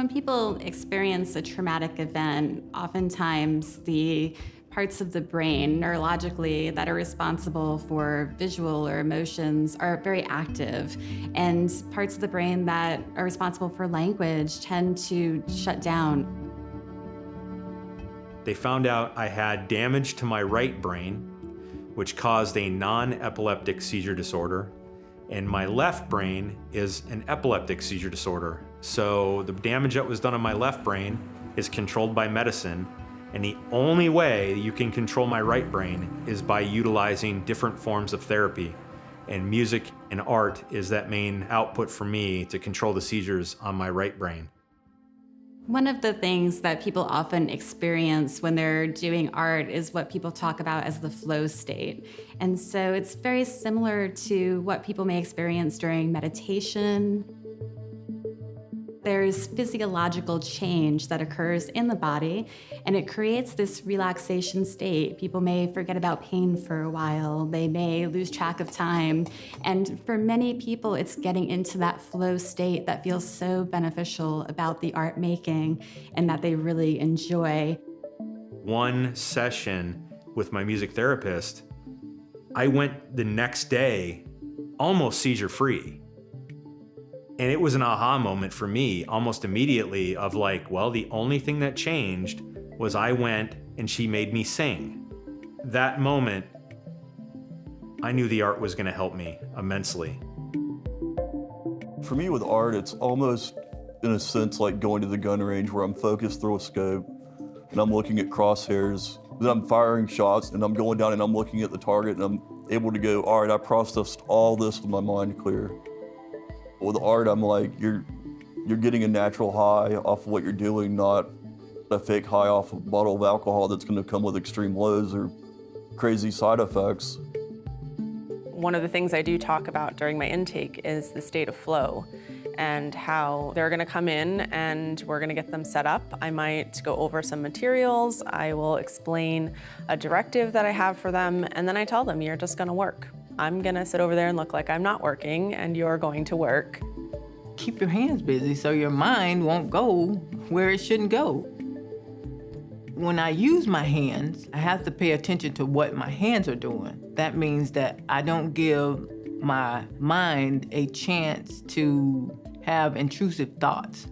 when people experience a traumatic event, oftentimes the parts of the brain neurologically that are responsible for visual or emotions are very active, and parts of the brain that are responsible for language tend to shut down. They found out I had damage to my right brain, which caused a non-epileptic seizure disorder, and my left brain is an epileptic seizure disorder. So the damage that was done on my left brain is controlled by medicine, and the only way you can control my right brain is by utilizing different forms of therapy. And music and art is that main output for me to control the seizures on my right brain. One of the things that people often experience when they're doing art is what people talk about as the flow state. And so it's very similar to what people may experience during meditation. There's physiological change that occurs in the body, and it creates this relaxation state. People may forget about pain for a while. They may lose track of time. And for many people, it's getting into that flow state that feels so beneficial about the art making and that they really enjoy. One session with my music therapist, I went the next day almost seizure-free. And it was an aha moment for me almost immediately of like, well, the only thing that changed was I went and she made me sing. That moment, I knew the art was gonna help me immensely. For me with art, it's almost, in a sense, like going to the gun range where I'm focused through a scope and I'm looking at crosshairs, then I'm firing shots and I'm going down and I'm looking at the target and I'm able to go, all right, I processed all this with my mind clear. With art, I'm like, you're getting a natural high off of what you're doing, not a fake high off a bottle of alcohol that's gonna come with extreme lows or crazy side effects. One of the things I do talk about during my intake is the state of flow and how they're gonna come in and we're gonna get them set up. I might go over some materials, I will explain a directive that I have for them, and then I tell them, you're just gonna work. I'm gonna sit over there and look like I'm not working, and you're going to work. Keep your hands busy so your mind won't go where it shouldn't go. When I use my hands, I have to pay attention to what my hands are doing. That means that I don't give my mind a chance to have intrusive thoughts.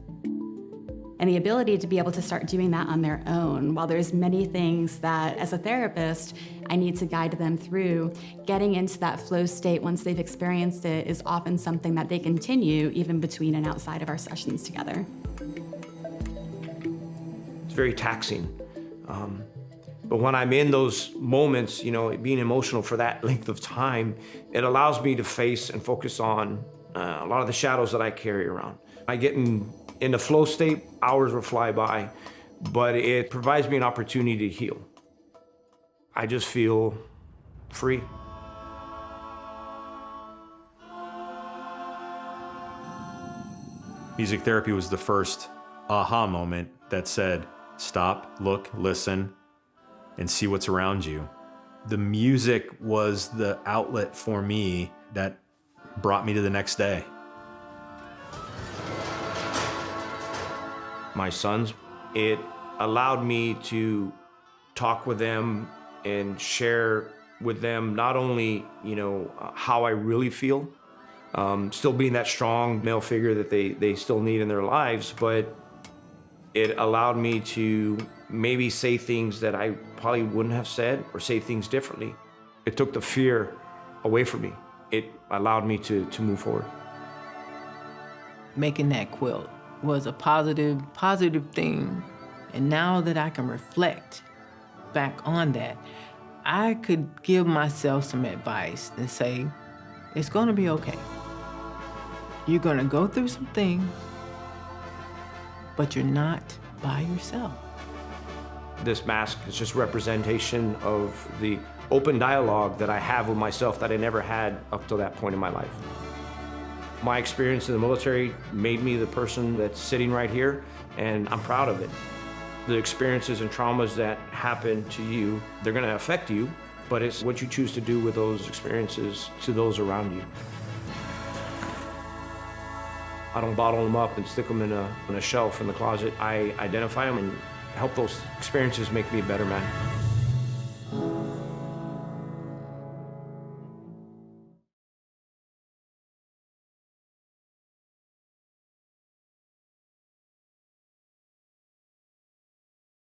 And the ability to be able to start doing that on their own, while there's many things that, as a therapist, I need to guide them through, getting into that flow state once they've experienced it is often something that they continue even between and outside of our sessions together. It's very taxing. But when I'm in those moments, you know, being emotional for that length of time, it allows me to face and focus on a lot of the shadows that I carry around. I get in the flow state, hours will fly by, but it provides me an opportunity to heal. I just feel free. Music therapy was the first aha moment that said, stop, look, listen, and see what's around you. The music was the outlet for me that brought me to the next day. My sons, it allowed me to talk with them and share with them not only, you know, how I really feel, still being that strong male figure that they still need in their lives, but it allowed me to maybe say things that I probably wouldn't have said or say things differently. It took the fear away from me. It allowed me to move forward. Making that quilt was a positive thing. And now that I can reflect back on that, I could give myself some advice and say, it's gonna be okay. You're gonna go through some things, but you're not by yourself. This mask is just representation of the open dialogue that I have with myself that I never had up to that point in my life. My experience in the military made me the person that's sitting right here, and I'm proud of it. The experiences and traumas that happen to you, they're gonna affect you, but it's what you choose to do with those experiences to those around you. I don't bottle them up and stick them in a shelf in the closet. I identify them and help those experiences make me a better man.